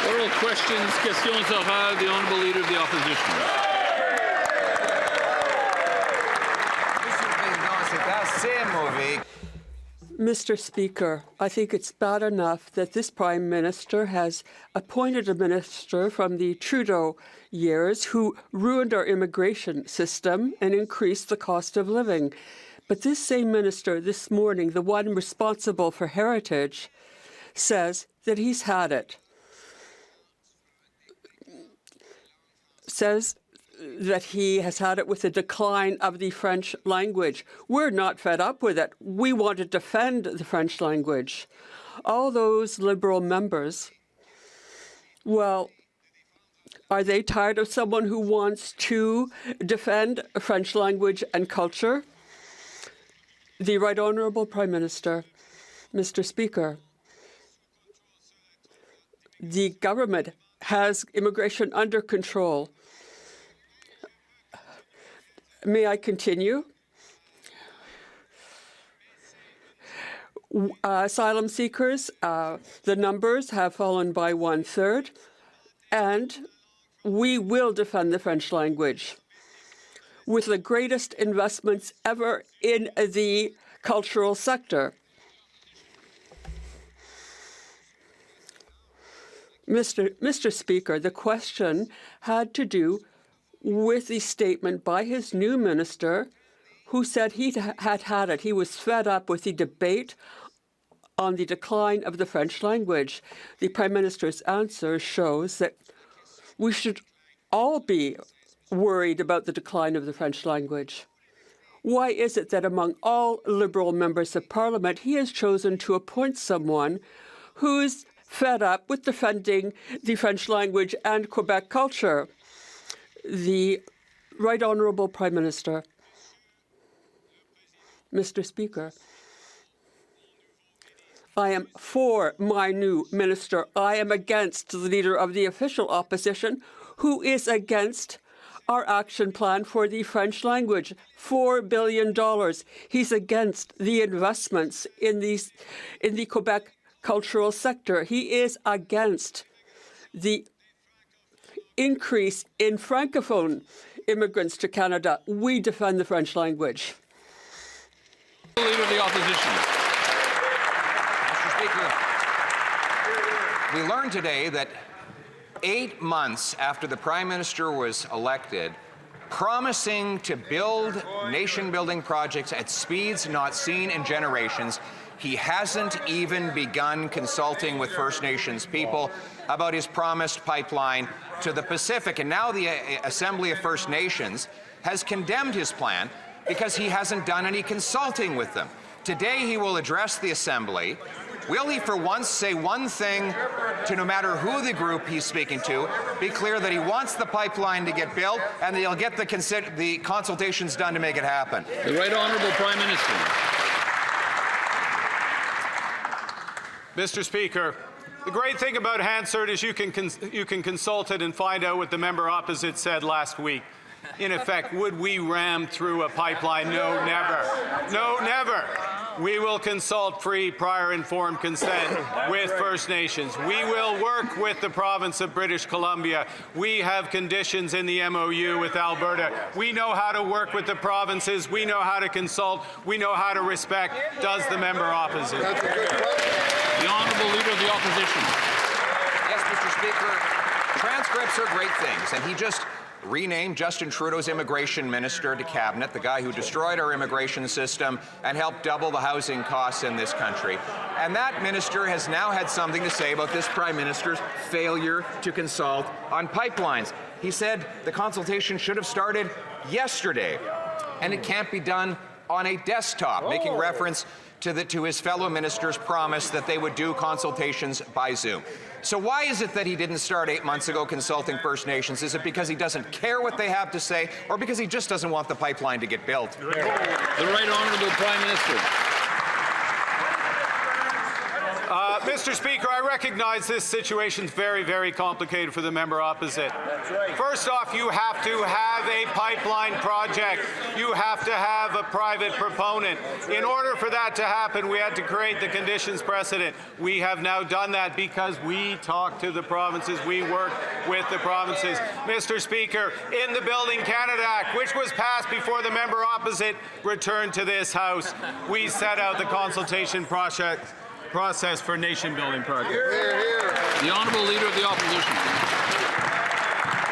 Oral questions, questions orales, the Honourable Leader of the Opposition. Mr. Speaker, I think it's bad enough that this Prime Minister has appointed a minister from the Trudeau years who ruined our immigration system and increased the cost of living. But this same minister this morning, the one responsible for heritage, says that he's had it. Says that he has had it with the decline of the French language. We're not fed up with it. We want to defend the French language. All those Liberal members, well, are they tired of someone who wants to defend French language and culture? The Right Honourable Prime Minister, Mr. Speaker, the government has immigration under control. May I continue? Asylum seekers, the numbers have fallen by 1/3, and we will defend the French language with the greatest investments ever in the cultural sector. Mr. Speaker, the question had to do with the statement by his new minister who said he had had it. He was fed up with the debate on the decline of the French language. The Prime Minister's answer shows that we should all be worried about the decline of the French language. Why is it that among all Liberal members of Parliament, he has chosen to appoint someone who's fed up with defending the French language and Quebec culture? The Right Honourable Prime Minister. Mr. Speaker, I am for my new minister. I am against the Leader of the official opposition, who is against our action plan for the French language, $4 billion. He's against the investments in the Quebec cultural sector. He is against the increase in Francophone immigrants to Canada. We defend the French language. Leader of the Opposition. Mr. Speaker, we learned today that 8 months after the Prime Minister was elected, promising to build nation-building projects at speeds not seen in generations, he hasn't even begun consulting with First Nations people about his promised pipeline to the Pacific. And now the Assembly of First Nations has condemned his plan because he hasn't done any consulting with them. Today he will address the Assembly. Will he for once say one thing to no matter who the group he's speaking to, be clear that he wants the pipeline to get built and that he'll get the consultations done to make it happen? The Right Honourable Prime Minister. Mr. Speaker, the great thing about Hansard is you can consult it and find out what the member opposite said last week. In effect, would we ram through a pipeline? No, never. No, never. We will consult free, prior informed consent with First Nations. We will work with the province of British Columbia. We have conditions in the MOU with Alberta. We know how to work with the provinces. We know how to consult. We know how to respect. Does the member opposite? The Honourable Leader of the Opposition. Yes, Mr. Speaker, transcripts are great things, and he just renamed Justin Trudeau's immigration minister to cabinet, the guy who destroyed our immigration system and helped double the housing costs in this country. And that minister has now had something to say about this Prime Minister's failure to consult on pipelines. He said the consultation should have started yesterday, and it can't be done on a desktop, making reference to his fellow ministers' promise that they would do consultations by Zoom. So why is it that he didn't start 8 months ago consulting First Nations? Is it because he doesn't care what they have to say, or because he just doesn't want the pipeline to get built? The Right Honourable Prime Minister. Mr. Speaker, I recognize this situation is very, very complicated for the member opposite. That's right. First off, you have to have a pipeline project. You have to have a private proponent. In order for that to happen, we had to create the conditions precedent. We have now done that because we talked to the provinces. We worked with the provinces. Mr. Speaker, in the Building Canada Act, which was passed before the member opposite returned to this House, we set out the consultation process for nation-building projects. The Honourable Leader of the Opposition.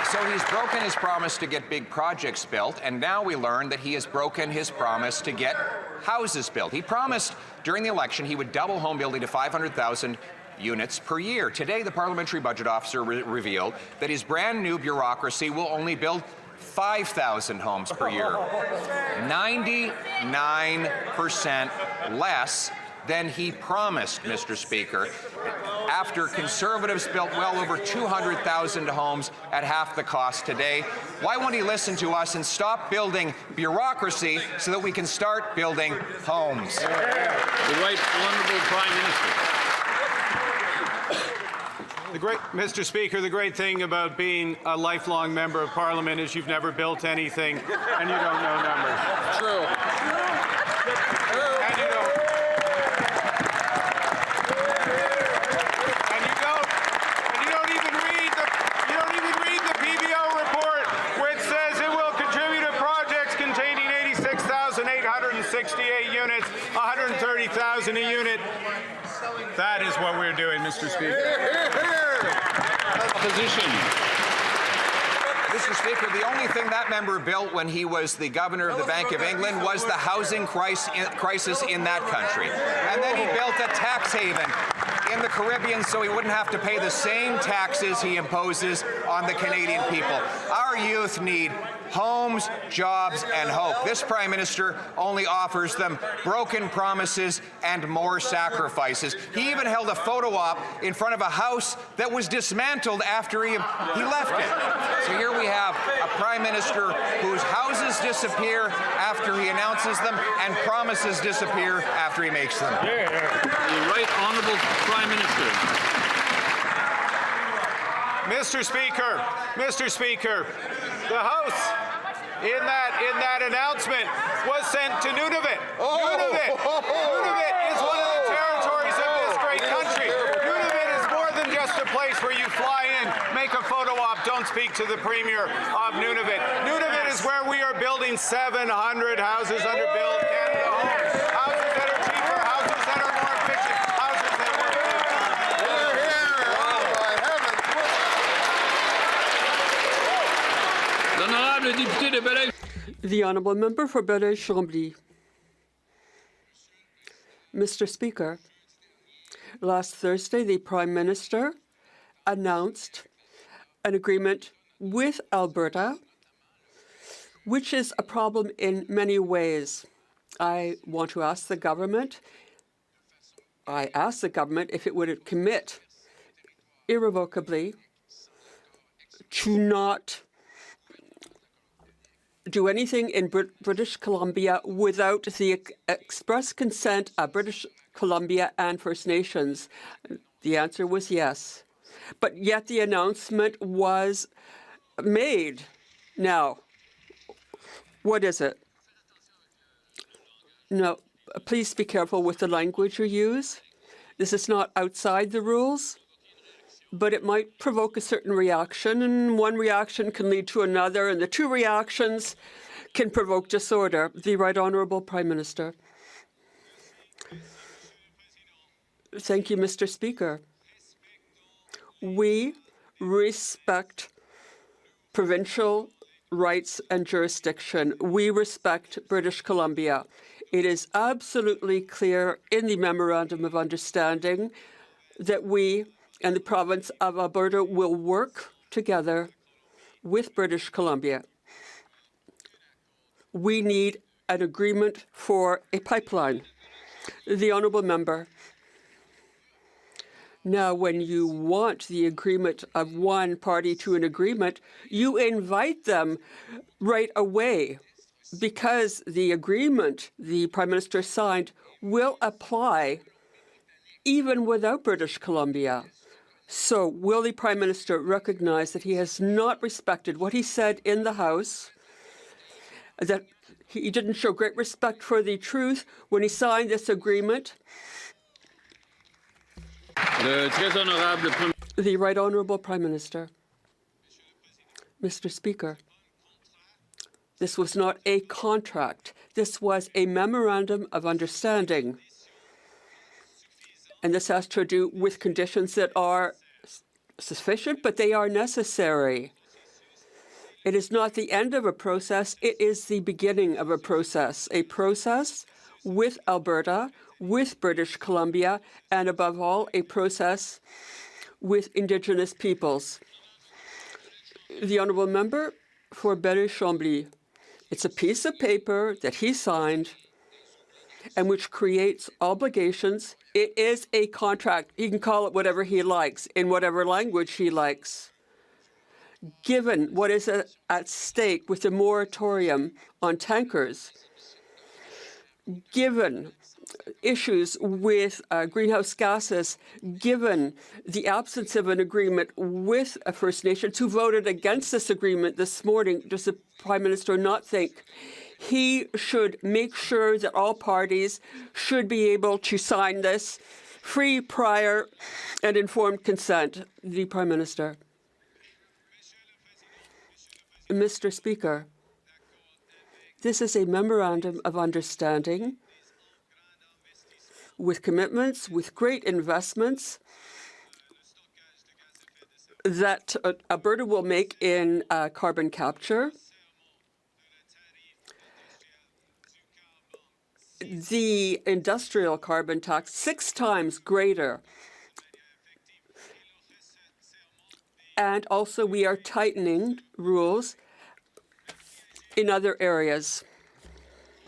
So he's broken his promise to get big projects built, and now we learn that he has broken his promise to get houses built. He promised during the election he would double home building to 500,000 units per year. Today, the Parliamentary Budget Officer revealed that his brand new bureaucracy will only build 5,000 homes per year. 99% less than he promised, Mr. Speaker, after Conservatives built well over 200,000 homes at half the cost today. Why won't he listen to us and stop building bureaucracy so that we can start building homes? The Right Honourable Prime Minister. Mr. Speaker, the great thing about being a lifelong member of Parliament is you've never built anything and you don't know numbers. True. And you don't even read the PBO report, which says it will contribute to projects containing 86,868 units, 130,000 a unit. That is what we're doing, Mr. Speaker. Opposition. Mr. Speaker, the only thing that member built when he was the Governor of the Bank of England was the housing crisis in that country. And then he built a tax haven in the Caribbean so he wouldn't have to pay the same taxes he imposes on the Canadian people. Our youth need homes, jobs, and hope. This Prime Minister only offers them broken promises and more sacrifices. He even held a photo op in front of a house that was dismantled after he left it. So here we have a Prime Minister whose houses disappear after he announces them and promises disappear after he makes them. The Right Honourable Prime Minister. Mr. Speaker, the House in that announcement was sent to Nunavut. Nunavut is one of the territories of this great country. Nunavut is more than just a place where you fly in, make a photo op, don't speak to the Premier of Nunavut. Nunavut is where we are building 700 houses under Build Canada Homes. Houses that are cheaper, houses that are more efficient, houses that work. The Honourable Member for Belleuil-Chambly. Mr. Speaker, last Thursday, the Prime Minister announced an agreement with Alberta, which is a problem in many ways. I want to ask the government, if it would commit irrevocably to not do anything in British Columbia without the express consent of British Columbia and First Nations. The answer was yes. But yet the announcement was made. Now, what is it? No, please be careful with the language you use. This is not outside the rules, but it might provoke a certain reaction, and one reaction can lead to another, and the two reactions can provoke disorder. The Right Honourable Prime Minister. Thank you, Mr. Speaker. We respect provincial rights and jurisdiction. We respect British Columbia. It is absolutely clear in the Memorandum of Understanding that we and the province of Alberta will work together with British Columbia. We need an agreement for a pipeline. The Honourable Member. Now, when you want the agreement of one party to an agreement, you invite them right away because the agreement the Prime Minister signed will apply even without British Columbia. So will the Prime Minister recognize that he has not respected what he said in the House, that he didn't show great respect for the truth when he signed this agreement? Le très honorable Premier The Right Honourable Prime Minister. Mr. Speaker, this was not a contract. This was a memorandum of understanding. And this has to do with conditions that are sufficient, but they are necessary. It is not the end of a process, it is the beginning of a process with Alberta, with British Columbia, and above all, a process with Indigenous peoples. The Honourable Member for Berry-Chambly. It's a piece of paper that he signed and which creates obligations. It is a contract. He can call it whatever he likes, in whatever language he likes. Given what is at stake with the moratorium on tankers, given issues with greenhouse gases, given the absence of an agreement with First Nations who voted against this agreement this morning, does the Prime Minister not think he should make sure that all parties should be able to sign this free, prior, and informed consent? The Prime Minister. Mr. Speaker, this is a memorandum of understanding with commitments, with great investments that Alberta will make in carbon capture. The industrial carbon tax, 6 times greater. And also we are tightening rules in other areas.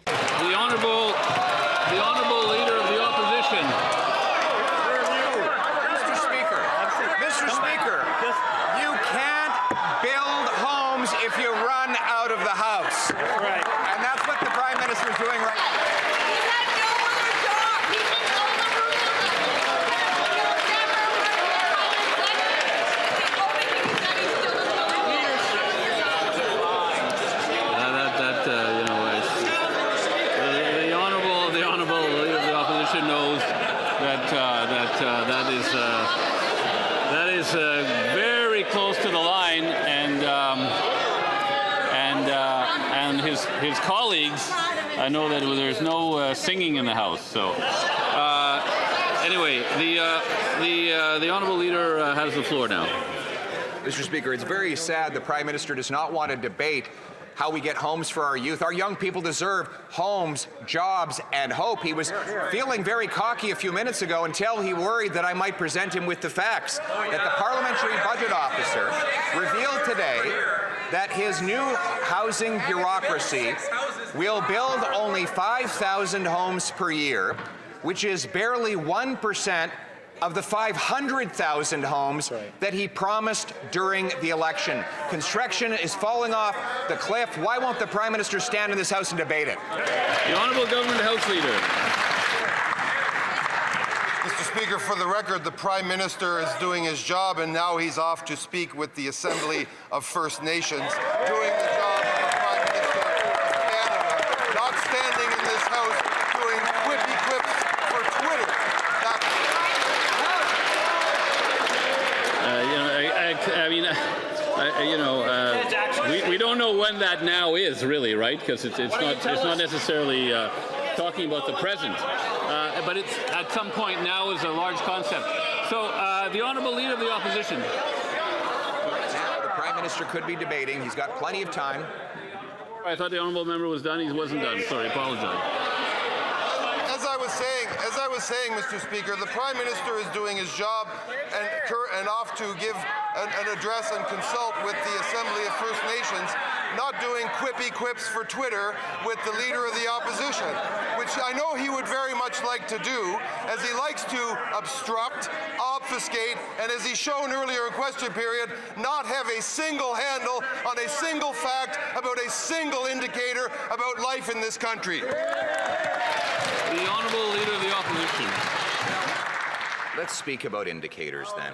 The Honourable Leader of the Opposition. Mr. Speaker, you can't build homes if you run out of the House. Right. And that's what the Prime Minister is doing right now. That is very close to the line, and his colleagues. I know that there's no singing in the House. So anyway, the honourable leader has the floor now. Mr. Speaker, it's very sad the Prime Minister does not want to debate how we get homes for our youth. Our young people deserve homes, jobs, and hope. He was feeling very cocky a few minutes ago until he worried that I might present him with the facts that the Parliamentary Budget Officer revealed today that his new housing bureaucracy will build only 5,000 homes per year, which is barely 1% of the 500,000 homes that he promised during the election. Construction is falling off the cliff. Why won't the Prime Minister stand in this House and debate it? The Honourable Government House Leader. Mr. Speaker, for the record, the Prime Minister is doing his job, and now he's off to speak with the Assembly of First Nations, doing the job of the Prime Minister of Canada, not standing in this House doing quippy quips for Twitter. We don't know when that now is, really, right? Because it's not necessarily talking about the present, but it's at some point now is a large concept. So the Honourable Leader of the Opposition. Now the Prime Minister could be debating. He's got plenty of time. I thought the Honourable Member was done. He wasn't done. Sorry, apologize. As I was saying, Mr. Speaker, the Prime Minister is doing his job and off to give an address and consult with the Assembly of First Nations, not doing quippy quips for Twitter with the Leader of the Opposition, which I know he would very much like to do, as he likes to obstruct, obfuscate, and as he's shown earlier in question period, not have a single handle on a single fact about a single indicator about life in this country. The Honourable Leader of the Opposition. Let's speak about indicators then.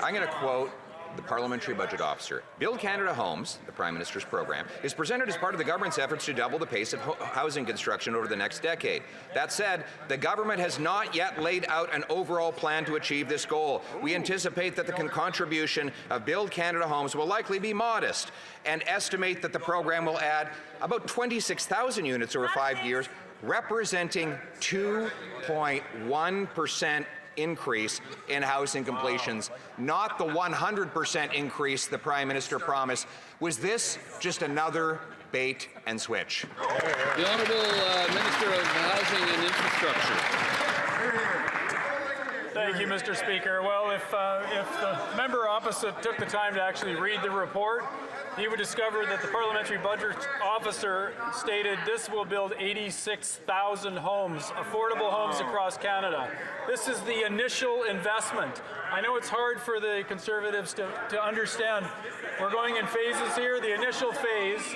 I'm going to quote the Parliamentary Budget Officer. Build Canada Homes, the Prime Minister's program, is presented as part of the government's efforts to double the pace of housing construction over the next decade. That said, the government has not yet laid out an overall plan to achieve this goal. We anticipate that the contribution of Build Canada Homes will likely be modest and estimate that the program will add about 26,000 units over 5 years, representing 2.1% increase in housing completions, not the 100% increase the Prime Minister promised. Was this just another bait and switch? The Honourable Minister of Housing and Infrastructure. Thank you, Mr. Speaker. Well, if the member opposite took the time to actually read the report, he would discover that the Parliamentary Budget Officer stated this will build 86,000 homes, affordable homes across Canada. This is the initial investment. I know it's hard for the Conservatives to understand. We're going in phases here. The initial phase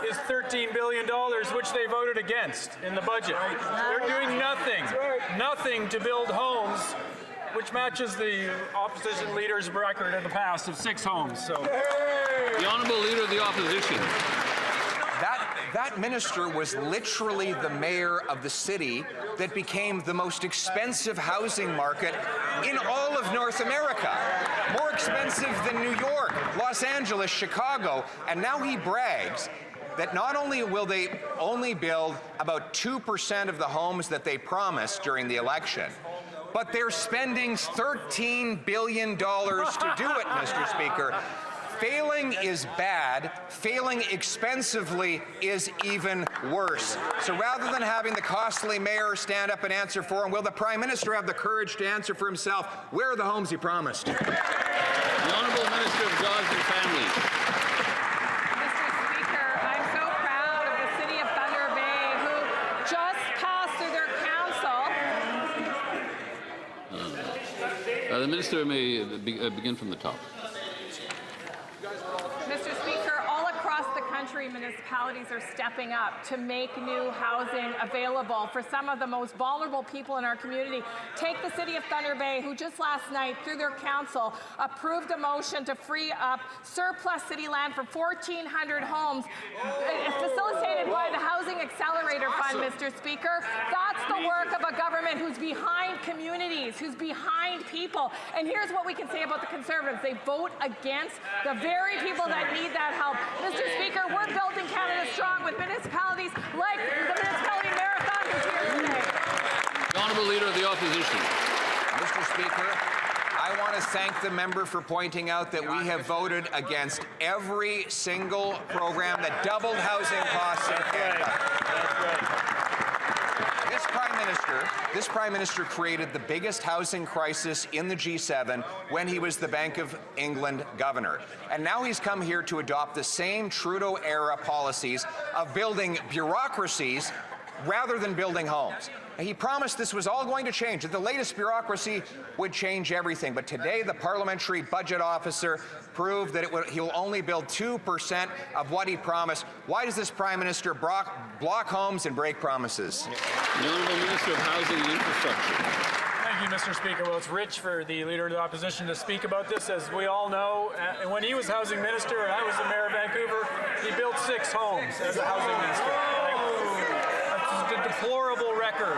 is $13 billion, which they voted against in the budget. They're doing nothing to build homes, which matches the opposition leader's record in the past of 6 homes. So, The Honourable Leader of the Opposition. That minister was literally the mayor of the city that became the most expensive housing market in all of North America. More expensive than New York, Los Angeles, Chicago, and now he brags that not only will they only build about 2% of the homes that they promised during the election, but they're spending $13 billion to do it, Mr. Speaker. Failing is bad. Failing expensively is even worse. So rather than having the costly mayor stand up and answer for him, will the Prime Minister have the courage to answer for himself? Where are the homes he promised? The Honourable Minister of Jobs and Families. Mr. Speaker, I'm so proud of the City of Thunder Bay, who just passed through their council. The Minister may begin from the top. Mr. Speaker, all across the country, municipalities are stepping up to make new housing available for some of the most vulnerable people in our community. Take the City of Thunder Bay, who just last night, through their council, approved a motion to free up surplus city land for 1,400 homes, facilitated by the Housing Accelerator Fund, Mr. Speaker. That's the work of a government who's behind communities, who's behind people. And here's what we can say about the Conservatives. They vote against the very people that need that help. Mr. Speaker, we're building Canada strong with municipalities like the municipality marathon who's here today. The Honourable Leader of the Opposition. Mr. Speaker, I want to thank the member for pointing out that we have voted against every single program that doubled housing costs in Canada. This Prime Minister created the biggest housing crisis in the G7 when he was the Bank of England governor. And now he's come here to adopt the same Trudeau-era policies of building bureaucracies rather than building homes. And he promised this was all going to change, that the latest bureaucracy would change everything. But today, the Parliamentary Budget Officer proved that he'll only build 2% of what he promised. Why does this Prime Minister block homes and break promises? The Honourable Minister of Housing and Infrastructure. thank you, Mr. Speaker. Well, it's rich for the Leader of the Opposition to speak about this. As we all know, when he was Housing Minister and I was the Mayor of Vancouver, he built 6 homes as a Housing Minister. That's a deplorable record.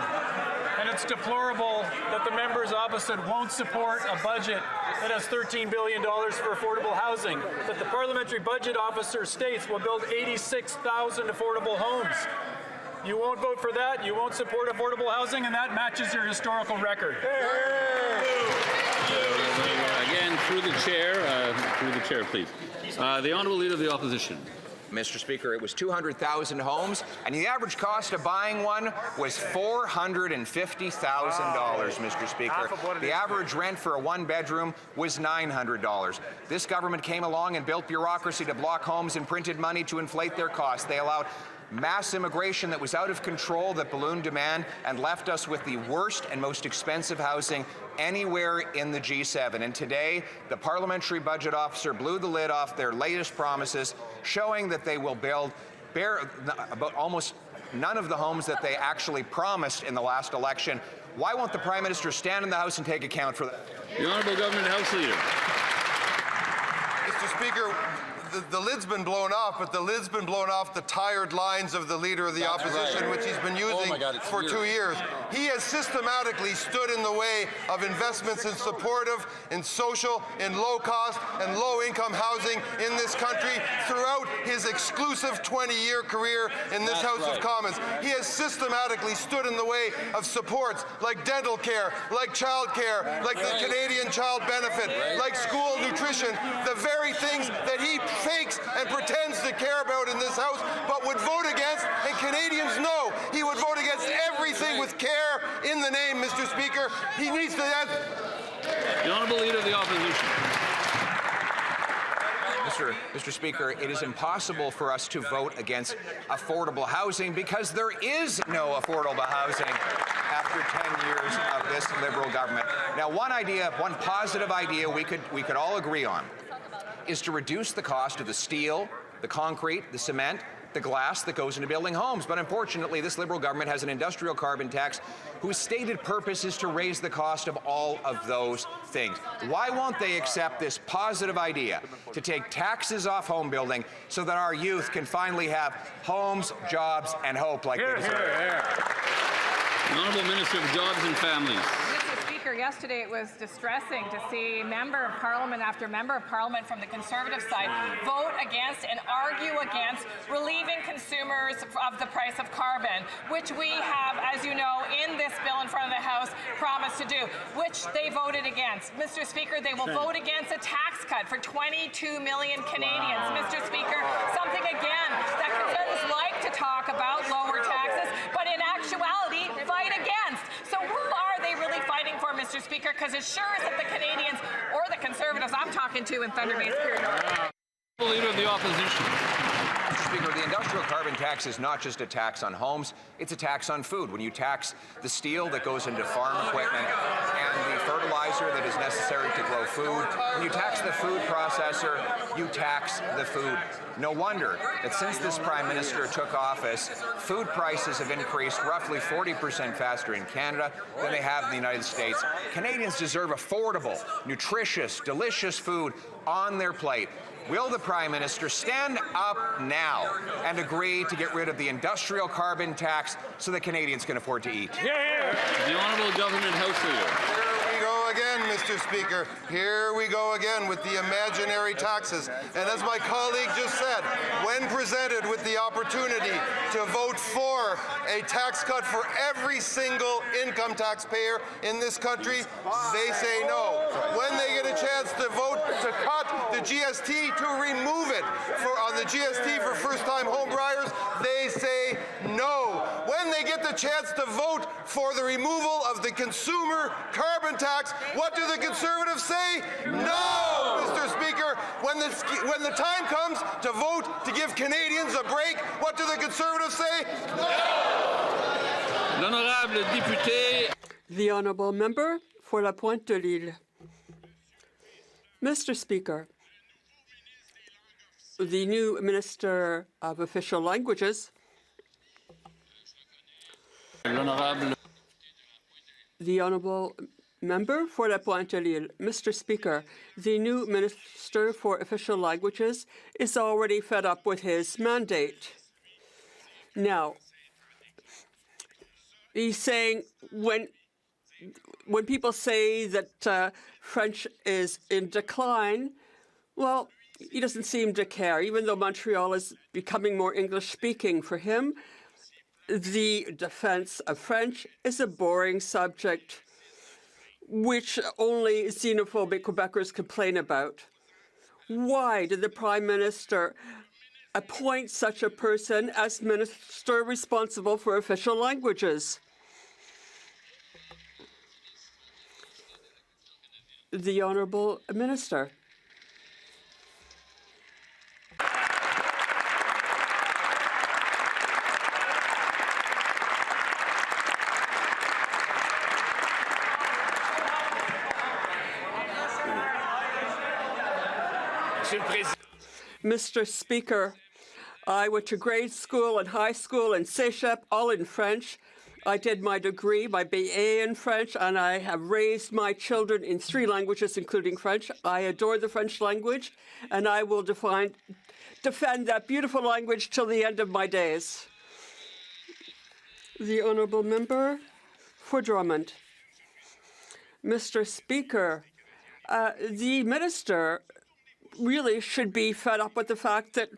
And it's deplorable that the members opposite won't support a budget that has $13 billion for affordable housing, that the Parliamentary Budget Officer states will build 86,000 affordable homes. You won't vote for that, you won't support affordable housing, and that matches your historical record. Again, through the chair, please. The Honourable Leader of the Opposition. Mr. Speaker, it was 200,000 homes, and the average cost of buying one was $450,000, Mr. Speaker. The average rent for a one-bedroom was $900. This government came along and built bureaucracy to block homes and printed money to inflate their costs. They allowed mass immigration that was out of control, that ballooned demand, and left us with the worst and most expensive housing anywhere in the G7. And today, the Parliamentary Budget Officer blew the lid off their latest promises, showing that they will build about almost none of the homes that they actually promised in the last election. Why won't the Prime Minister stand in the House and take account for that? The Honourable Government House Leader. Mr. Speaker, the lid's been blown off, but the lid's been blown off the tired lines of the Leader of the Opposition, which he's been using for 2 years. He has systematically stood in the way of investments in supportive, in social, in low-cost and low-income housing in this country throughout his exclusive 20-year career in this House of Commons. He has systematically stood in the way of supports like dental care, like child care, like the Canadian Child Benefit, like school nutrition, the very things that he fakes and pretends to care about in this House, but would vote against, and Canadians know he would vote against everything with care in the name, Mr. Speaker. He needs to... The Honourable Leader of the Opposition. Mr. Speaker, it is impossible for us to vote against affordable housing because there is no affordable housing after 10 years of this Liberal government. Now, one positive idea we could all agree on is to reduce the cost of the steel, the concrete, the cement, the glass that goes into building homes. But unfortunately, this Liberal government has an industrial carbon tax whose stated purpose is to raise the cost of all of those things. Why won't they accept this positive idea to take taxes off home building so that our youth can finally have homes, jobs, and hope like they deserve? The Honourable Minister of Jobs and Families. Mr. Speaker, yesterday it was distressing to see member of Parliament after member of Parliament from the Conservative side vote against and argue against relieving consumers of the price of carbon, which we have, as you know, in this bill in front of the House, promised to do, which they voted against. Mr. Speaker, they will vote against a tax cut for 22 million Canadians. Mr. Speaker, something again that Conservatives like to talk about, lower taxes, but in actuality, fight against. So who are they really fighting for, Mr. Speaker? Because it sure isn't the Canadians or the Conservatives I'm talking to in Thunder Bay Superior. Leader of the Opposition. Mr. Speaker, the industrial carbon tax is not just a tax on homes, it's a tax on food. When you tax the steel that goes into farm equipment and the fertilizer that is necessary to grow food, when you tax the food processor, you tax the food. No wonder that since this Prime Minister took office, food prices have increased roughly 40% faster in Canada than they have in the United States. Canadians deserve affordable, nutritious, delicious food on their plate. Will the Prime Minister stand up now and agree to get rid of the industrial carbon tax so that Canadians can afford to eat? The Honourable Government House Leader. Here we go again, Mr. Speaker. Here we go again with the imaginary taxes. And as my colleague just said, when presented with the opportunity to vote for a tax cut for every single income taxpayer in this country, they say no. When they get a chance to vote to cut the GST, to remove it on the GST for first-time homebuyers, they say no. When they get the chance to vote for the removal of the consumer carbon tax, what do the Conservatives say? No, Mr. Speaker. When the time comes to vote to give Canadians a break, what do the Conservatives say? No. L'honorable député. The Honourable Member for La Pointe de l'Île. Mr. Speaker, the new Minister of Official Languages, the Honourable Member for La Pointe de l'Île. Mr. Speaker, the new Minister for Official Languages is already fed up with his mandate. Now, he's saying when people say that French is in decline, well, he doesn't seem to care, even though Montreal is becoming more English-speaking. For him, the defense of French is a boring subject which only xenophobic Quebecers complain about. Why did the Prime Minister appoint such a person as minister responsible for official languages? The Honourable Minister. Mr. Speaker, I went to grade school and high school in Seychelles, all in French. I did my degree, my BA in French, and I have raised my children in 3 languages, including French. I adore the French language, and I will defend that beautiful language till the end of my days. The Honourable Member for Drummond. Mr. Speaker, the Minister really should be fed up with the fact that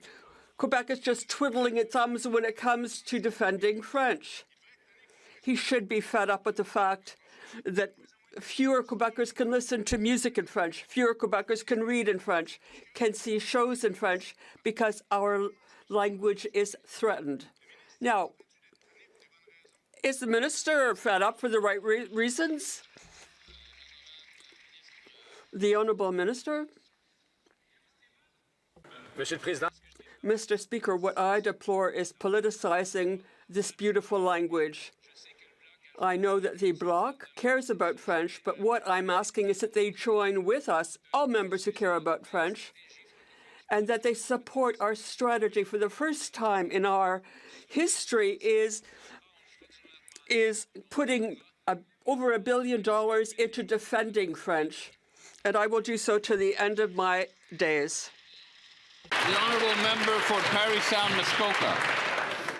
Quebec is just twiddling its thumbs when it comes to defending French. He should be fed up with the fact that fewer Quebecers can listen to music in French, fewer Quebecers can read in French, can see shows in French, because our language is threatened. Now, is the Minister fed up for the right reasons? The Honourable Minister? Mr. Speaker, what I deplore is politicizing this beautiful language. I know that the Bloc cares about French, but what I'm asking is that they join with us, all members who care about French, and that they support our strategy. For the first time in our history is putting over $1 billion into defending French, and I will do so to the end of my days. The Honourable Member for Parry Sound Muskoka.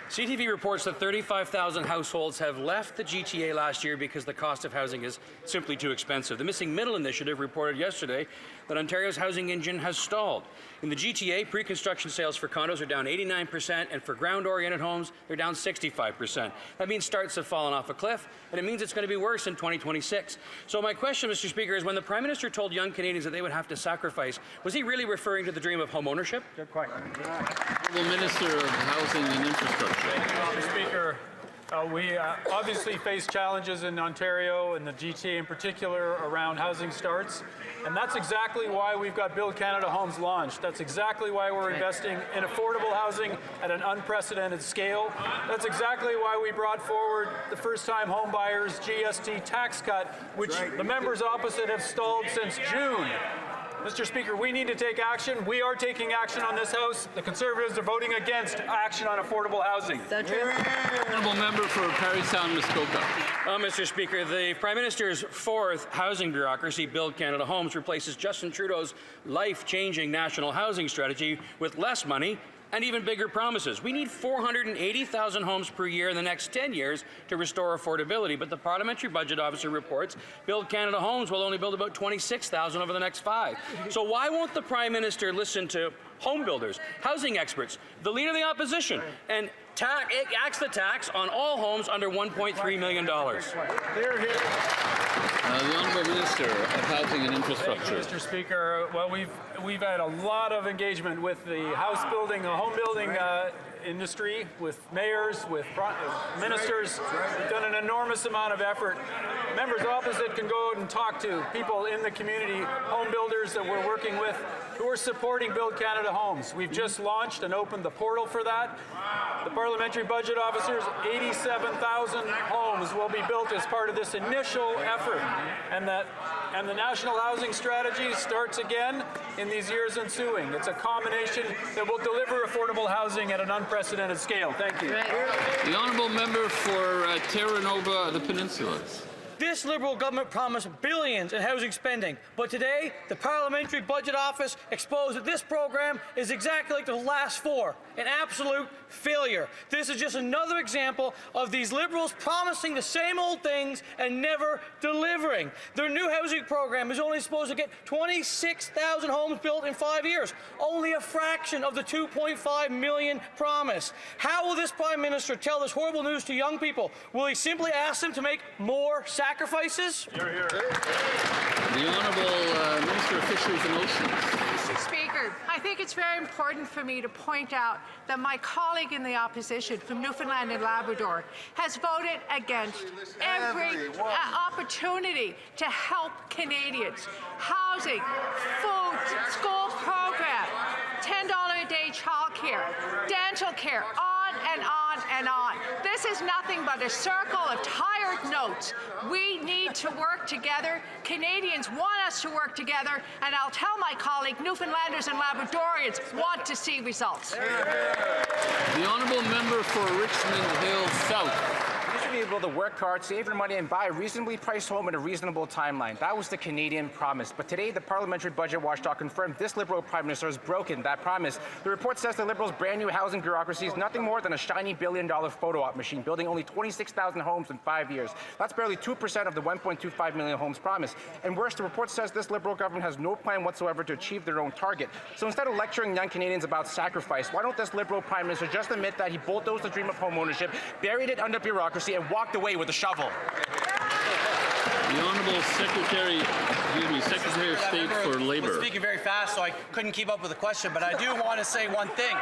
CTV reports that 35,000 households have left the GTA last year because the cost of housing is simply too expensive. The Missing Middle Initiative reported yesterday that Ontario's housing engine has stalled. In the GTA, pre-construction sales for condos are down 89%, and for ground-oriented homes, they're down 65%. That means starts have fallen off a cliff, and it means it's going to be worse in 2026. So my question, Mr. Speaker, is when the Prime Minister told young Canadians that they would have to sacrifice, was he really referring to the dream of home ownership? Good question. The Minister of Housing and Infrastructure. Mr. Speaker, we obviously face challenges in Ontario and the GTA in particular around housing starts, and that's exactly why we've got Build Canada Homes launched. That's exactly why we're investing in affordable housing at an unprecedented scale. That's exactly why we brought forward the first-time home buyers GST tax cut, which the members opposite have stalled since June. Mr. Speaker, we need to take action. We are taking action on this House. The Conservatives are voting against action on affordable housing. Honourable Member for Parry Sound Muskoka. Mr. Speaker, the Prime Minister's 4th housing bureaucracy, Build Canada Homes, replaces Justin Trudeau's life-changing national housing strategy with less money and even bigger promises. We need 480,000 homes per year in the next 10 years to restore affordability, but the Parliamentary Budget Officer reports Build Canada Homes will only build about 26,000 over the next 5. So why won't the Prime Minister listen to home builders, housing experts, the Leader of the Opposition, and axe the tax on all homes under $1.3 million? The Honourable Minister of Housing and Infrastructure. Mr. Speaker, well, we've had a lot of engagement with the house building, the home building industry, with mayors, with ministers. We've done an enormous amount of effort. Members opposite can go out and talk to people in the community, home builders that we're working with, who are supporting Build Canada Homes. We've just launched and opened the portal for that. The Parliamentary Budget Officers, 87,000 homes will be built as part of this initial effort. And the National Housing Strategy starts again in these years ensuing. It's a combination that will deliver affordable housing at an unprecedented scale. Thank you. The Honourable Member for Terra Nova, the Peninsulas. This Liberal government promised billions in housing spending, but today the Parliamentary Budget Office exposed that this program is exactly like the last 4, an absolute failure. This is just another example of these Liberals promising the same old things and never delivering. Their new housing program is only supposed to get 26,000 homes built in 5 years, only a fraction of the 2.5 million promised. How will this Prime Minister tell this horrible news to young people? Will he simply ask them to make more sacrifices? The Honourable Minister of Fisheries and Oceans. Mr. Speaker, I think it's very important for me to point out that my colleague in the opposition from Newfoundland and Labrador has voted against every opportunity to help Canadians. Housing, food, school program, $10 a day childcare, dental care, on and on and on. This is nothing but a circle of tired notes. We need to work together. Canadians want us to work together, and I'll tell my colleague, Newfoundlanders and Labradorians want to see results. The honourable member for Richmond Hill South. You should be able to work hard, save your money, and buy a reasonably priced home in a reasonable timeline. That was the Canadian promise. But today, the Parliamentary Budget Watchdog confirmed this Liberal Prime Minister has broken that promise. The report says the Liberals' brand new housing bureaucracy is nothing more than a shiny billion-dollar photo op machine, building only 26,000 homes in 5 years. That's barely 2% of the 1.25 million homes promised. And worse, the report says this Liberal government has no plan whatsoever to achieve their own target. So instead of lecturing young Canadians about sacrifice, why don't this Liberal Prime Minister just admit that he bulldozed the dream of homeownership, buried it under bureaucracy, and walked away with a shovel? The Honourable Secretary of State for Labour. I was speaking very fast, so I couldn't keep up with the question, but I do want to say one thing.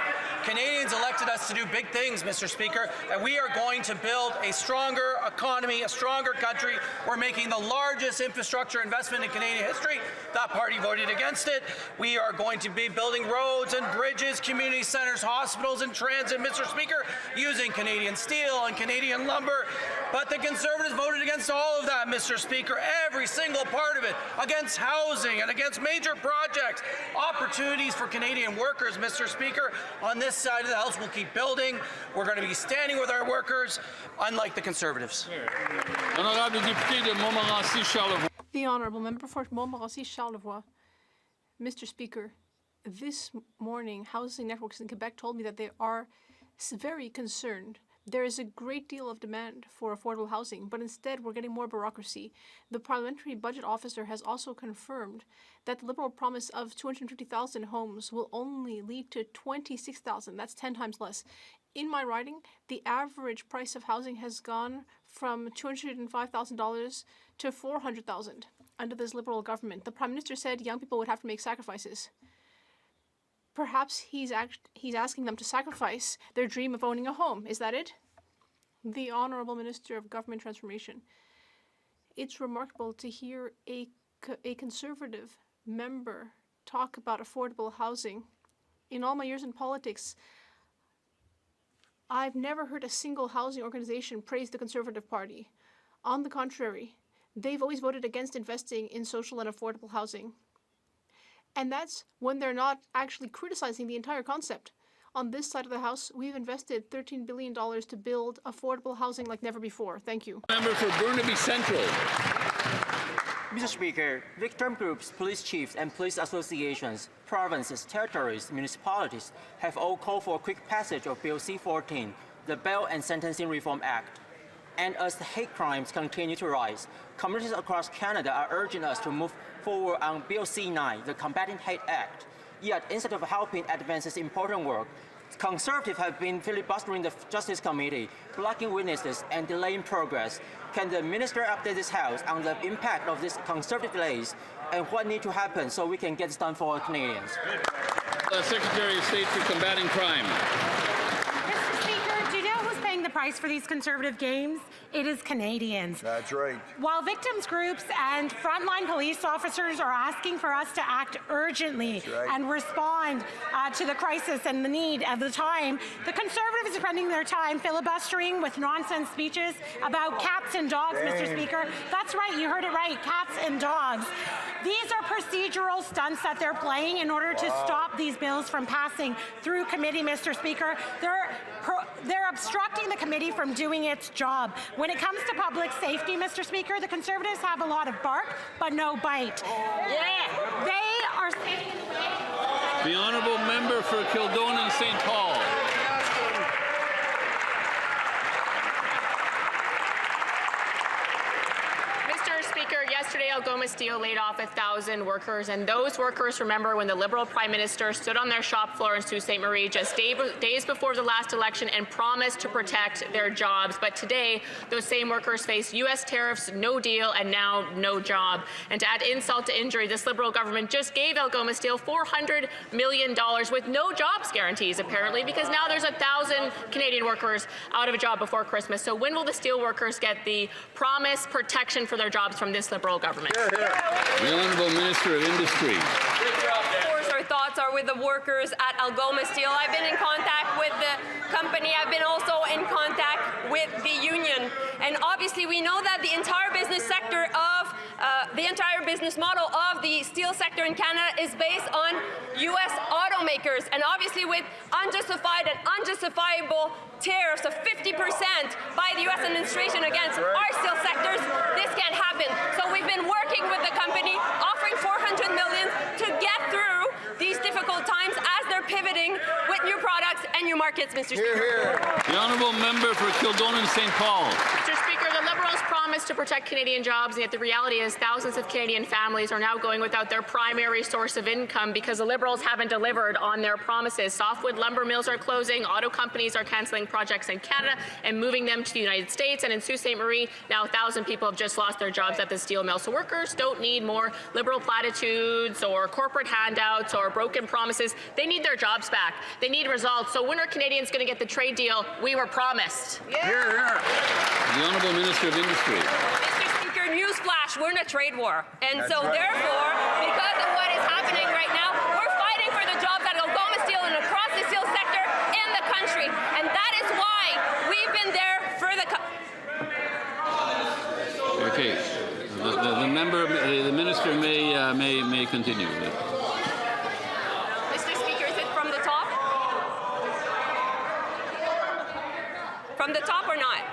Canadians elected us to do big things, Mr. Speaker, and we are going to build a stronger economy, a stronger country. We're making the largest infrastructure investment in Canadian history. That party voted against it. We are going to be building roads and bridges, community centres, hospitals, and transit, Mr. Speaker, using Canadian steel and Canadian lumber. But the Conservatives voted against all of that, Mr. Speaker, every single part of it, against housing and against major projects, opportunities for Canadian workers, Mr. Speaker. On this side of the House, we'll keep building. We're going to be standing with our workers, unlike the Conservatives. Honorable Député de Montmorency-Charlevoix. The Honourable Member for Montmorency-Charlevoix. Mr. Speaker, this morning, Housing Networks in Quebec told me that they are very concerned. There is a great deal of demand for affordable housing, but instead we're getting more bureaucracy. The Parliamentary Budget Officer has also confirmed that the Liberal promise of 250,000 homes will only lead to 26,000. That's 10 times less. In my riding, the average price of housing has gone from $205,000 to $400,000 under this Liberal government. The Prime Minister said young people would have to make sacrifices. Perhaps he's asking them to sacrifice their dream of owning a home. Is that it? The Honourable Minister of Government Transformation. It's remarkable to hear a Conservative member talk about affordable housing. In all my years in politics, I've never heard a single housing organization praise the Conservative Party. On the contrary, they've always voted against investing in social and affordable housing. And that's when they're not actually criticizing the entire concept. On this side of the House, we've invested $13 billion to build affordable housing like never before. Thank you. Member for Burnaby Central. Mr. Speaker, victim groups, police chiefs, and police associations, provinces, territories, municipalities have all called for a quick passage of Bill C-14, the Bail and Sentencing Reform Act. And as hate crimes continue to rise, communities across Canada are urging us to move forward on Bill C-9, the Combating Hate Act. Yet, instead of helping advance this important work, Conservatives have been filibustering the Justice Committee, blocking witnesses and delaying progress. Can the Minister update this House on the impact of these Conservative delays and what needs to happen so we can get this done for Canadians? Secretary of State for Combating Crime. Mr. Speaker, do you know who's paying the price for these Conservative games? It is Canadians. That's right. While victims groups and frontline police officers are asking for us to act urgently and respond to the crisis and the need of the time, the Conservatives are spending their time filibustering with nonsense speeches about cats and dogs, Mr. Speaker. That's right, you heard it right, cats and dogs. These are procedural stunts that they're playing in order to stop these bills from passing through committee, Mr. Speaker. They're obstructing the committee from doing its job. When it comes to public safety, Mr. Speaker, the Conservatives have a lot of bark, but no bite. Yeah. They are standing in the way. The Honourable Member for Kildonan St. Paul. Yesterday, Algoma Steel laid off 1,000 workers, and those workers remember when the Liberal Prime Minister stood on their shop floor in Sault Ste. Marie just days before the last election and promised to protect their jobs. But today, those same workers face U.S. tariffs, no deal, and now no job. And to add insult to injury, this Liberal government just gave Algoma Steel $400 million with no jobs guarantees, apparently, because now there's 1,000 Canadian workers out of a job before Christmas. So when will the steel workers get the promised protection for their jobs from this Liberal government? The Honourable Minister of Industry. Of course, our thoughts are with the workers at Algoma Steel. I've been in contact with the company. I've been also in contact with the union. And obviously we know that the entire business sector of the entire business model of the steel sector in Canada is based on U.S. automakers. And obviously with unjustified and unjustifiable tariffs of 50% by the U.S. administration against our steel sectors, this can't happen. So we've been working with the company, offering $400 million to get through these difficult times as they're pivoting with new products and new markets, Mr. Speaker. The honourable member for Kildonan St. Paul. Mr. Speaker, the Liberals promised to protect Canadian jobs, and yet the reality is thousands of Canadian families are now going without their primary source of income because the Liberals haven't delivered on their promises. Softwood lumber mills are closing, auto companies are cancelling projects in Canada and moving them to the United States, and in Sault Ste. Marie, now 1,000 people have just lost their jobs at the steel mill. So workers don't need more Liberal platitudes or corporate handouts or broken promises. They need their jobs back. They need results. So when are Canadians going to get the trade deal we were promised? The Honourable Minister of Industry. Mr. Speaker, newsflash, we're in a trade war. And therefore, because of what is happening right now, we're fighting for the jobs at Algoma Steel and across the steel sector in the country. And that is why we've been there for the... Okay. The minister may continue. Mr. Speaker, is it from the top? From the top or not?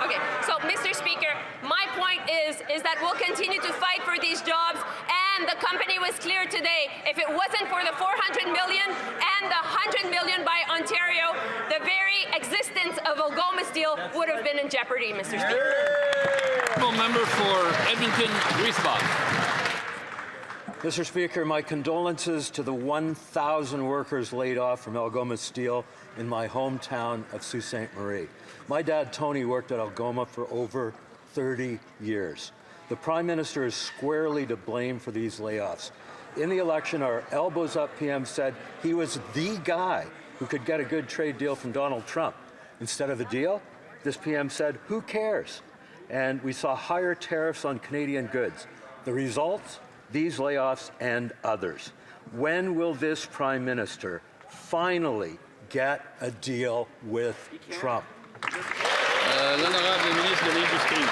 Okay, so Mr. Speaker, my point is that we'll continue to fight for these jobs, and the company was clear today. If it wasn't for the $400 million and the $100 million by Ontario, the very existence of Algoma Steel would have been in jeopardy, Mr. Speaker. Honourable member for Edmonton, Griesbach. Mr. Speaker, my condolences to the 1,000 workers laid off from Algoma Steel in my hometown of Sault Ste. Marie. My dad, Tony, worked at Algoma for over 30 years. The Prime Minister is squarely to blame for these layoffs. In the election, our elbows up PM said he was the guy who could get a good trade deal from Donald Trump. Instead of a deal, this PM said, who cares? And we saw higher tariffs on Canadian goods. The results? These layoffs and others. When will this Prime Minister finally get a deal with Trump? L'honorable ministre de l'Industrie.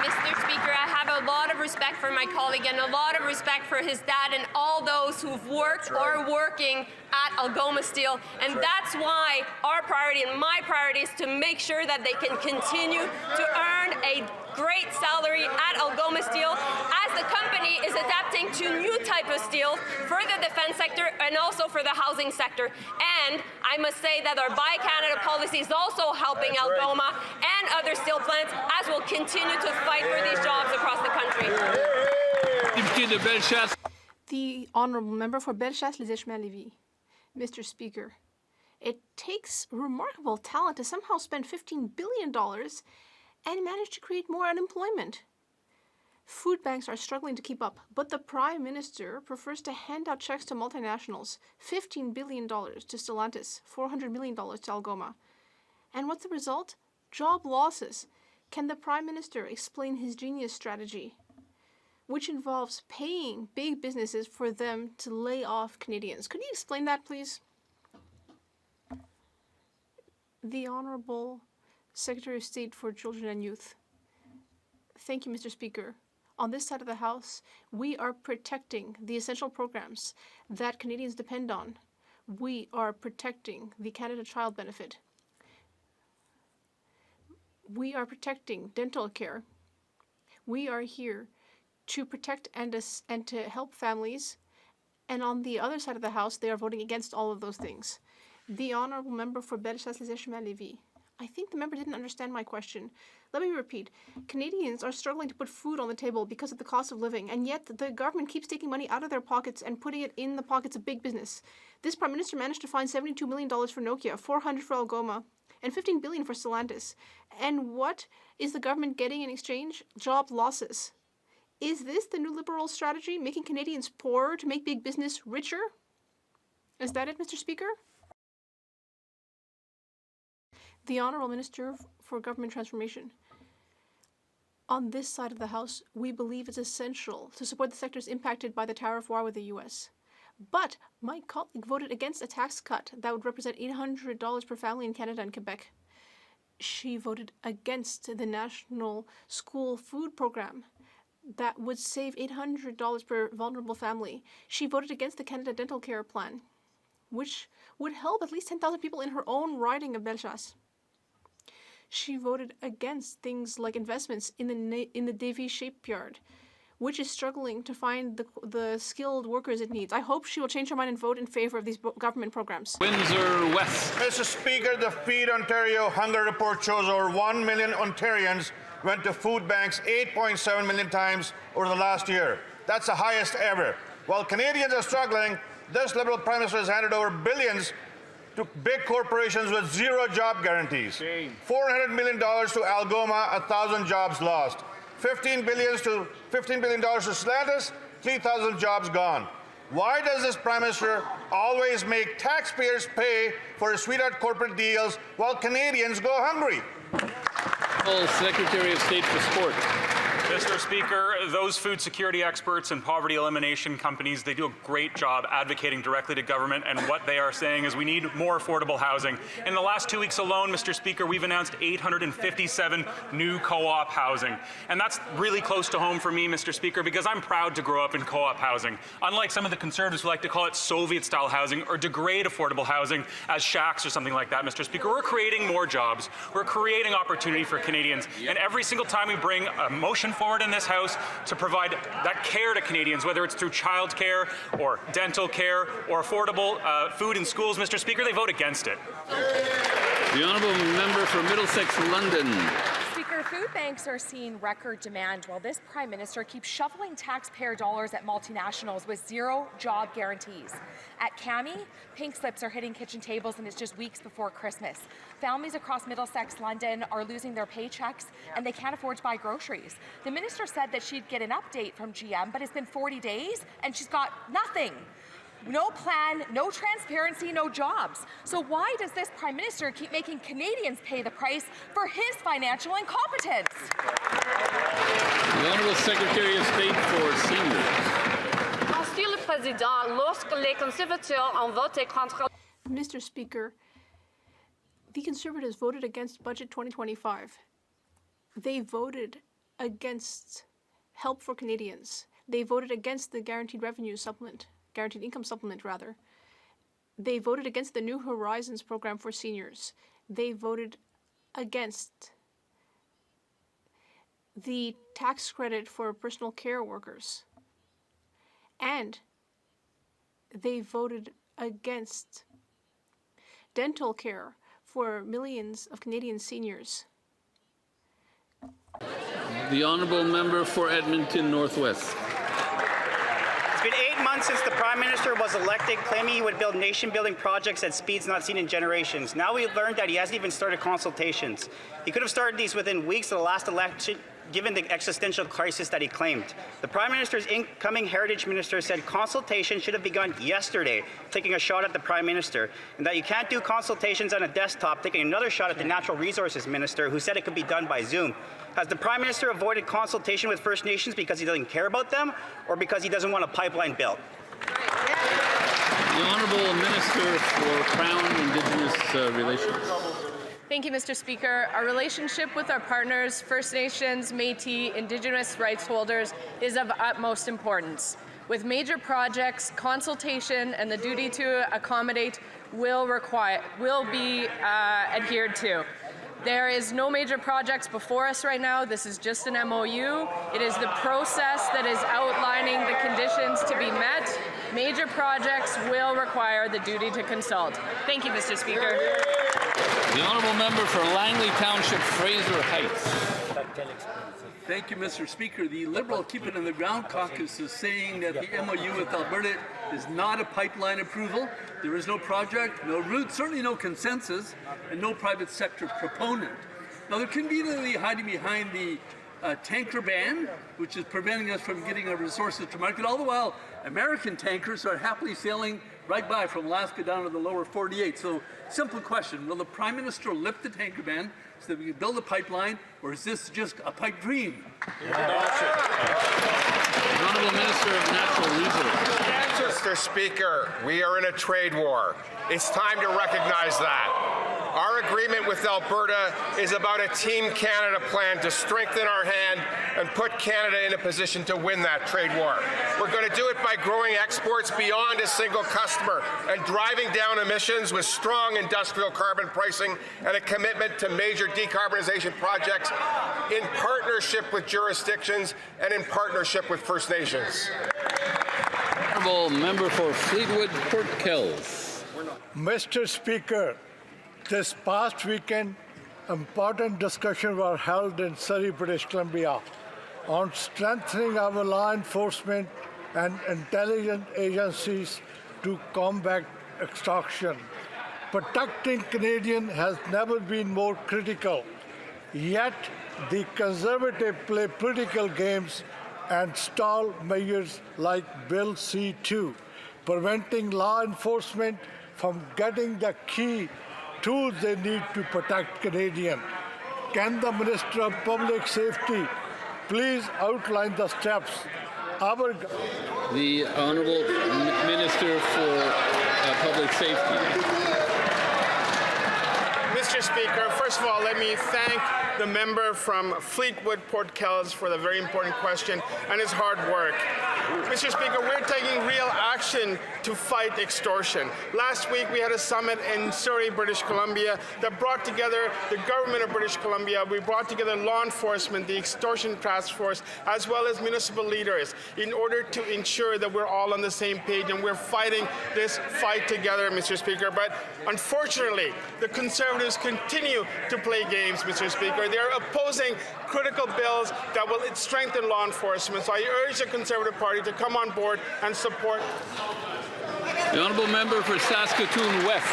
Mr. Speaker, I have a lot of respect for my colleague and a lot of respect for his dad and all those who've worked or are working at Algoma Steel. And that's why our priority and my priority is to make sure that they can continue to earn a great salary at Algoma Steel as the company is adapting to new type of steel for the defense sector and also for the housing sector. And I must say that our Buy Canada policy is also helping Algoma and other steel plants as we'll continue to fight for these jobs across the country. The Honourable Member for Bellechasse-les-Échemins-Lévis. Mr. Speaker, it takes remarkable talent to somehow spend $15 billion and manage to create more unemployment. Food banks are struggling to keep up, but the Prime Minister prefers to hand out checks to multinationals, $15 billion to Stellantis, $400 million to Algoma. And what's the result? Job losses. Can the Prime Minister explain his genius strategy, which involves paying big businesses for them to lay off Canadians? Could you explain that, please? The Honourable Secretary of State for Children and Youth. Thank you, Mr. Speaker. On this side of the House, we are protecting the essential programs that Canadians depend on. We are protecting the Canada Child Benefit. We are protecting dental care. We are here to protect and to help families. And on the other side of the House, they are voting against all of those things. The Honourable Member for Bellechasse-les-Échemins-Lévis. I think the member didn't understand my question. Let me repeat. Canadians are struggling to put food on the table because of the cost of living, and yet the government keeps taking money out of their pockets and putting it in the pockets of big business. This Prime Minister managed to find $72 million for Nokia, $400 for Algoma, and $15 billion for Stellantis. And what is the government getting in exchange? Job losses. Is this the new Liberal strategy, making Canadians poorer to make big business richer? Is that it, Mr. Speaker? The Honourable Minister for Government Transformation. On this side of the House, we believe it's essential to support the sectors impacted by the tariff war with the U.S. But my colleague voted against a tax cut that would represent $800 per family in Canada and Quebec. She voted against the National School Food Program that would save $800 per vulnerable family. She voted against the Canada Dental Care Plan, which would help at least 10,000 people in her own riding of Bellechasse. She voted against things like investments in the Davie shipyard, which is struggling to find the skilled workers it needs. I hope she will change her mind and vote in favor of these government programs. Windsor West. Mr. Speaker, the Feed Ontario Hunger Report shows over 1 million Ontarians went to food banks 8.7 million times over the last year. That's the highest ever. While Canadians are struggling, this Liberal Prime Minister has handed over billions to big corporations with zero job guarantees. $400 million to Algoma, 1,000 jobs lost. $15 billion to Stellantis, 3,000 jobs gone. Why does this Prime Minister always make taxpayers pay for his sweetheart corporate deals while Canadians go hungry? Secretary of State for Sport. Mr. Speaker, those food security experts and poverty elimination companies, they do a great job advocating directly to government, and what they are saying is we need more affordable housing. In the last 2 weeks alone, Mr. Speaker, we've announced 857 new co-op housing. And that's really close to home for me, Mr. Speaker, because I'm proud to grow up in co-op housing. Unlike some of the Conservatives who like to call it Soviet-style housing or degrade affordable housing as shacks or something like that, Mr. Speaker, we're creating more jobs. We're creating opportunity for Canadians. And every single time we bring a motion forward in this House to provide that care to Canadians, whether it's through child care or dental care or affordable food in schools, Mr. Speaker, they vote against it. The honourable member for Middlesex London. Speaker, food banks are seeing record demand while this Prime Minister keeps shuffling taxpayer dollars at multinationals with zero job guarantees. At Cami, pink slips are hitting kitchen tables and it's just weeks before Christmas. Families across Middlesex London are losing their paychecks and they can't afford to buy groceries. The minister said that she'd get an update from GM, but it's been 40 days and she's got nothing. No plan, no transparency, no jobs. So why does this Prime Minister keep making Canadians pay the price for his financial incompetence? The Honourable Secretary of State for Seniors. Monsieur le Président, lorsque les conservateurs ont voté contre... Mr. Speaker, the Conservatives voted against Budget 2025. They voted against help for Canadians. They voted against the Guaranteed Income Supplement, rather. They voted against the New Horizons program for seniors. They voted against the tax credit for personal care workers. And they voted against dental care for millions of Canadian seniors. The honourable member for Edmonton Northwest. It's been 8 months since the Prime Minister was elected, claiming he would build nation-building projects at speeds not seen in generations. Now we've learned that he hasn't even started consultations. He could have started these within weeks of the last election, given the existential crisis that he claimed. The Prime Minister's incoming Heritage Minister said consultation should have begun yesterday, taking a shot at the Prime Minister, and that you can't do consultations on a desktop, taking another shot at the Natural Resources Minister, who said it could be done by Zoom. Has the Prime Minister avoided consultation with First Nations because he doesn't care about them, or because he doesn't want a pipeline built? The Honourable Minister for Crown Indigenous Relations. Thank you, Mr. Speaker. Our relationship with our partners, First Nations, Métis, Indigenous rights holders, is of utmost importance. With major projects, consultation and the duty to accommodate will be adhered to. There is no major projects before us right now. This is just an MOU. It is the process that is outlining the conditions to be met. Major projects will require the duty to consult. Thank you, Mr. Speaker. The honourable member for Langley Township, Fraser Heights. Thank you, Mr. Speaker. The Liberal Keep It in the Ground caucus is saying that the MOU with Alberta is not a pipeline approval. There is no project, no route, certainly no consensus, and no private sector proponent. Now, they're conveniently hiding behind the tanker ban, which is preventing us from getting our resources to market. All the while, American tankers are happily sailing right by from Alaska down to the lower 48. So, simple question, will the Prime Minister lift the tanker ban so that we can build a pipeline, or is this just a pipe dream? The Honourable Minister of Natural Resources. Mr. Speaker, we are in a trade war. It's time to recognize that. Our agreement with Alberta is about a Team Canada plan to strengthen our hand and put Canada in a position to win that trade war. We're going to do it by growing exports beyond a single customer and driving down emissions with strong industrial carbon pricing and a commitment to major decarbonization projects in partnership with jurisdictions and in partnership with First Nations. Honourable Member for Fleetwood Port Kells. Mr. Speaker, this past weekend, important discussions were held in Surrey, British Columbia on strengthening our law enforcement and intelligence agencies to combat extortion. Protecting Canadians has never been more critical, yet the Conservative play political games and stall measures like Bill C-2, preventing law enforcement from getting the key tools they need to protect Canadians. Can the Minister of Public Safety please outline the steps the Honourable Minister for Public Safety. Mr. Speaker, first of all, let me thank the member from Fleetwood Port Kells for the very important question and his hard work. Mr. Speaker, we're taking real action to fight extortion. Last week we had a summit in Surrey, British Columbia that brought together the government of British Columbia. We brought together law enforcement, the extortion task force, as well as municipal leaders in order to ensure that we're all on the same page and we're fighting this fight together, Mr. Speaker. But unfortunately, the Conservatives continue to play games, Mr. Speaker. They're opposing critical bills that will strengthen law enforcement. So I urge the Conservative Party to come on board and support. The Honourable Member for Saskatoon West.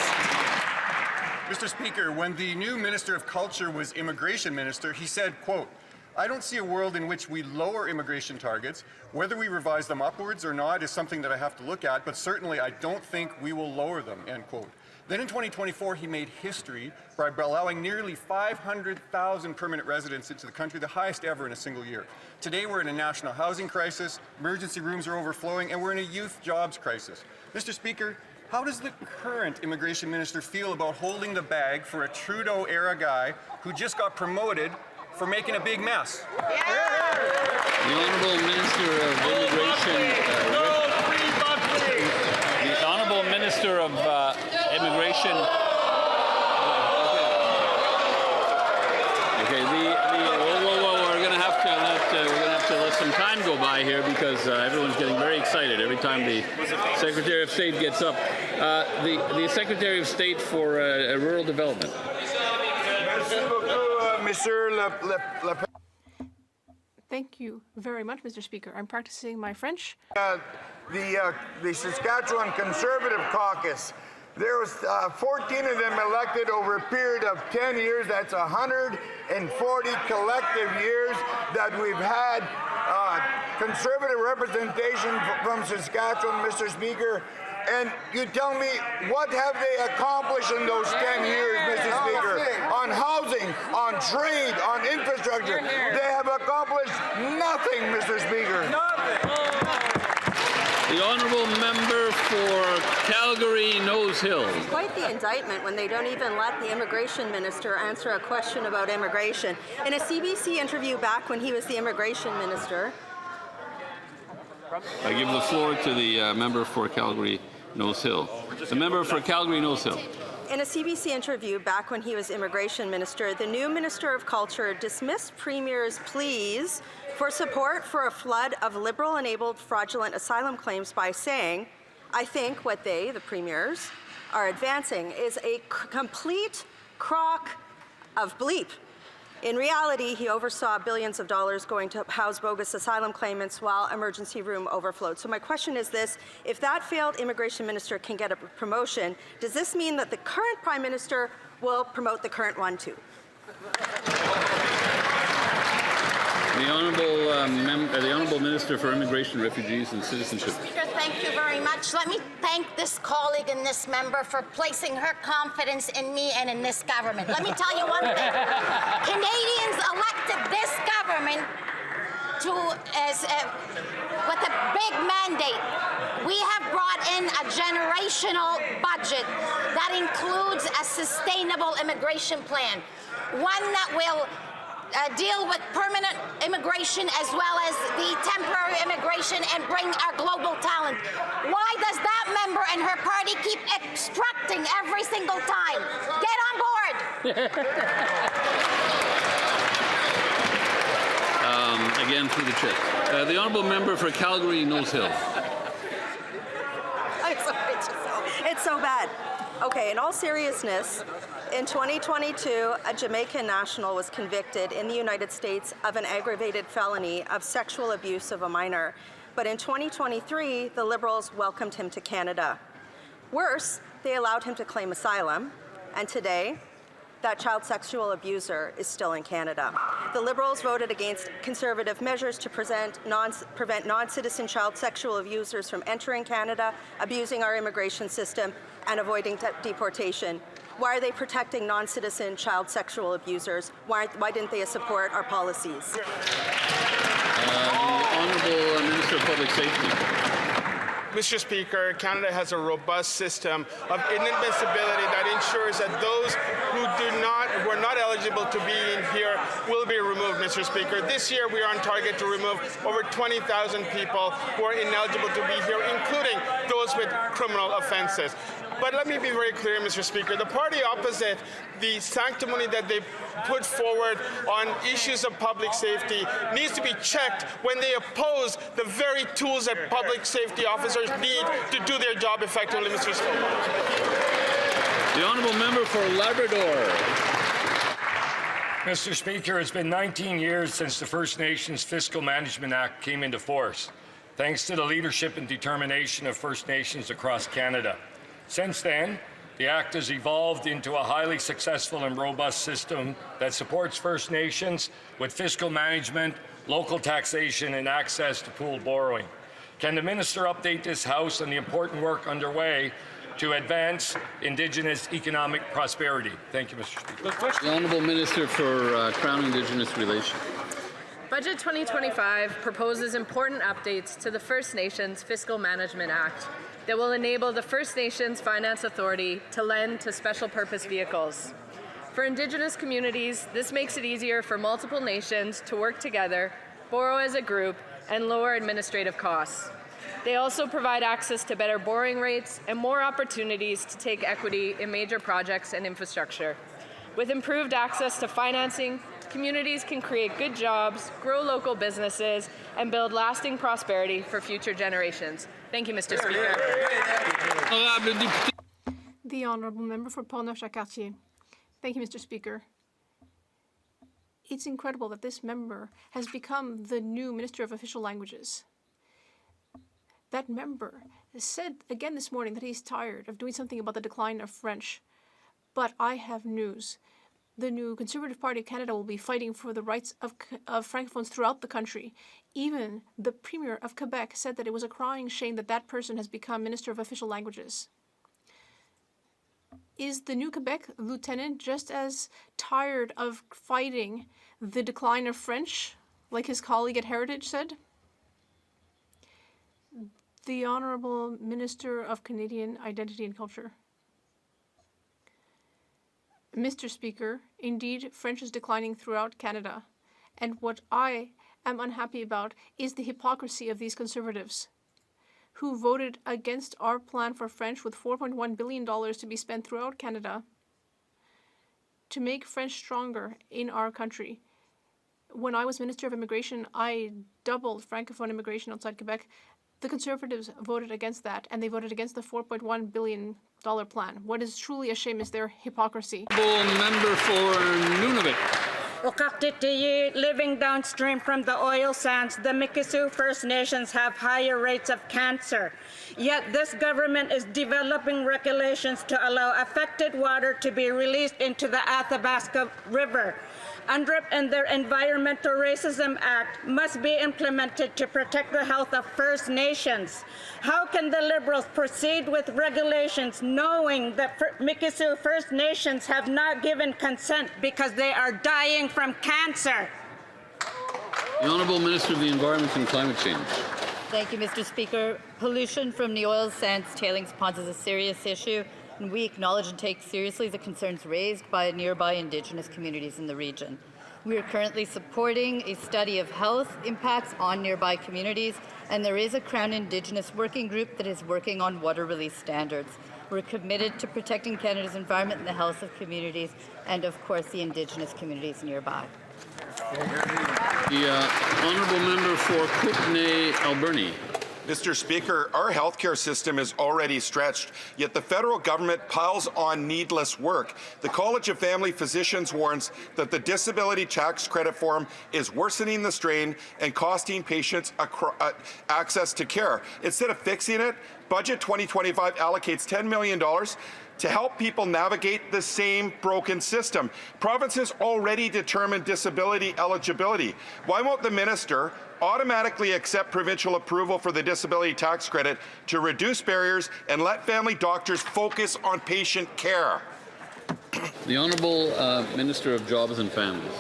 Mr. Speaker, when the new Minister of Culture was Immigration Minister, he said, quote, "I don't see a world in which we lower immigration targets. Whether we revise them upwards or not is something that I have to look at, but certainly I don't think we will lower them," end quote. Then in 2024, he made history by allowing nearly 500,000 permanent residents into the country, the highest ever in a single year. Today, we're in a national housing crisis, emergency rooms are overflowing, and we're in a youth jobs crisis. Mr. Speaker, how does the current immigration minister feel about holding the bag for a Trudeau-era guy who just got promoted for making a big mess? The Honourable Minister of Immigration. The Honourable Minister of Immigration. Okay. We're going to have to let some time go by here because everyone's getting very excited every time the Secretary of State gets up. The Secretary of State for Rural Development. Thank you very much, Mr. Speaker. I'm practicing my French. The Saskatchewan Conservative Caucus, there was 14 of them elected over a period of 10 years. That's 140 collective years that we've had Conservative representation from Saskatchewan, Mr. Speaker. And you tell me, what have they accomplished in those 10 years, Mr. Speaker? On housing, on trade, on infrastructure. They have accomplished nothing, Mr. Speaker. The Honourable Member for Calgary Nose Hill. Quite the indictment when they don't even let the Immigration Minister answer a question about immigration. In a CBC interview back when he was the Immigration Minister. I give the floor to the member for Calgary Nose Hill. The member for Calgary Nose Hill. In a CBC interview back when he was Immigration Minister, the new Minister of Culture dismissed Premier's pleas for support for a flood of Liberal-enabled fraudulent asylum claims by saying, "I think what they, the Premiers, are advancing is a complete crock of bleep." In reality, he oversaw billions of dollars going to house bogus asylum claimants while emergency room overflowed. So my question is this: if that failed immigration minister can get a promotion, does this mean that the current Prime Minister will promote the current one too? The Honourable Minister for Immigration, Refugees and Citizenship. Speaker, thank you very much. Let me thank this colleague and this member for placing her confidence in me and in this government. Let me tell you one thing. Canadians elected this government with a big mandate. We have brought in a generational budget that includes a sustainable immigration plan, one that will deal with permanent immigration as well as the temporary immigration and bring our global talent. Why does that member and her party keep obstructing every single time? Get on board! Again, through the chair. The Honourable Member for Calgary, Nose Hill. I'm sorry, it's so bad. Okay, in all seriousness, in 2022, a Jamaican national was convicted in the United States of an aggravated felony of sexual abuse of a minor. But in 2023, the Liberals welcomed him to Canada. Worse, they allowed him to claim asylum, and today, that child sexual abuser is still in Canada. The Liberals voted against Conservative measures to prevent non-citizen child sexual abusers from entering Canada, abusing our immigration system, and avoiding deportation. Why are they protecting non-citizen child sexual abusers? Why didn't they support our policies? The Honourable Minister of Public Safety. Mr. Speaker, Canada has a robust system of inadmissibility that ensures that those who are not eligible to be in here will be removed, Mr. Speaker. This year we are on target to remove over 20,000 people who are ineligible to be here, including those with criminal offenses. But let me be very clear, Mr. Speaker. The party opposite, the sanctimony that they put forward on issues of public safety needs to be checked when they oppose the very tools that public safety officers need to do their job effectively, Mr. Speaker. The Honourable Member for Labrador. Mr. Speaker, it's been 19 years since the First Nations Fiscal Management Act came into force, thanks to the leadership and determination of First Nations across Canada. Since then, the Act has evolved into a highly successful and robust system that supports First Nations with fiscal management, local taxation, and access to pooled borrowing. Can the Minister update this House on the important work underway to advance Indigenous economic prosperity? Thank you, Mr. Speaker. The Honourable Minister for Crown Indigenous Relations. Budget 2025 proposes important updates to the First Nations Fiscal Management Act that will enable the First Nations Finance Authority to lend to special purpose vehicles. For Indigenous communities, this makes it easier for multiple nations to work together, borrow as a group, and lower administrative costs. They also provide access to better borrowing rates and more opportunities to take equity in major projects and infrastructure. With improved access to financing, communities can create good jobs, grow local businesses, and build lasting prosperity for future generations. Thank you, Mr. Speaker. The Honourable Member for Pont-Neuf-Jacques-Cartier. Thank you, Mr. Speaker. It's incredible that this member has become the new Minister of Official Languages. That member said again this morning that he's tired of doing something about the decline of French. But I have news. The new Conservative Party of Canada will be fighting for the rights of Francophones throughout the country. Even the Premier of Quebec said that it was a crying shame that that person has become Minister of Official Languages. Is the new Quebec lieutenant just as tired of fighting the decline of French, like his colleague at Heritage said? The Honourable Minister of Canadian Identity and Culture. Mr. Speaker, indeed, French is declining throughout Canada. And what I am unhappy about is the hypocrisy of these Conservatives who voted against our plan for French with $4.1 billion to be spent throughout Canada to make French stronger in our country. When I was Minister of Immigration, I doubled Francophone immigration outside Quebec. The Conservatives voted against that, and they voted against the $4.1 billion plan. What is truly a shame is their hypocrisy. Member for Nunavut. living downstream from the oil sands, the Mikisew First Nations have higher rates of cancer. Yet this government is developing regulations to allow affected water to be released into the Athabasca River. UNDRIP and their Environmental Racism Act must be implemented to protect the health of First Nations. How can the Liberals proceed with regulations knowing that Mikisew First Nations have not given consent because they are dying from cancer? The Honourable Minister of the Environment and Climate Change. Thank you, Mr. Speaker. Pollution from the oil sands tailings ponds is a serious issue, and we acknowledge and take seriously the concerns raised by nearby Indigenous communities in the region. We are currently supporting a study of health impacts on nearby communities, and there is a Crown Indigenous working group that is working on water release standards. We're committed to protecting Canada's environment and the health of communities, and of course the Indigenous communities nearby. The Honourable Member for Kootenay-Alberni. Mr. Speaker, our healthcare system is already stretched, yet the federal government piles on needless work. The College of Family Physicians warns that the disability tax credit form is worsening the strain and costing patients access to care. Instead of fixing it, Budget 2025 allocates $10 million to help people navigate the same broken system. Provinces already determine disability eligibility. Why won't the minister automatically accept provincial approval for the disability tax credit to reduce barriers and let family doctors focus on patient care? The Honourable Minister of Jobs and Families.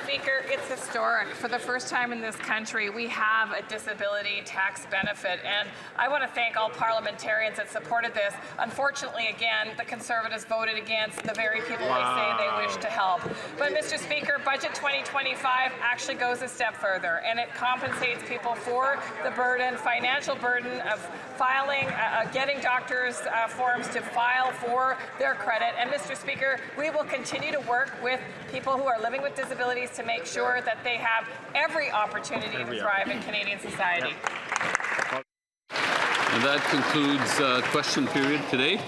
Speaker, it's historic. For the first time in this country, we have a disability tax benefit, and I want to thank all parliamentarians that supported this. Unfortunately, again, the Conservatives voted against the very people they say they wish to help. But, Mr. Speaker, Budget 2025 actually goes a step further, and it compensates people for the burden, financial burden of filing, getting doctors' forms to file for their credit. And, Mr. Speaker, we will continue to work with people who are living with disabilities to make sure that they have every opportunity to thrive in Canadian society. And that concludes question period today.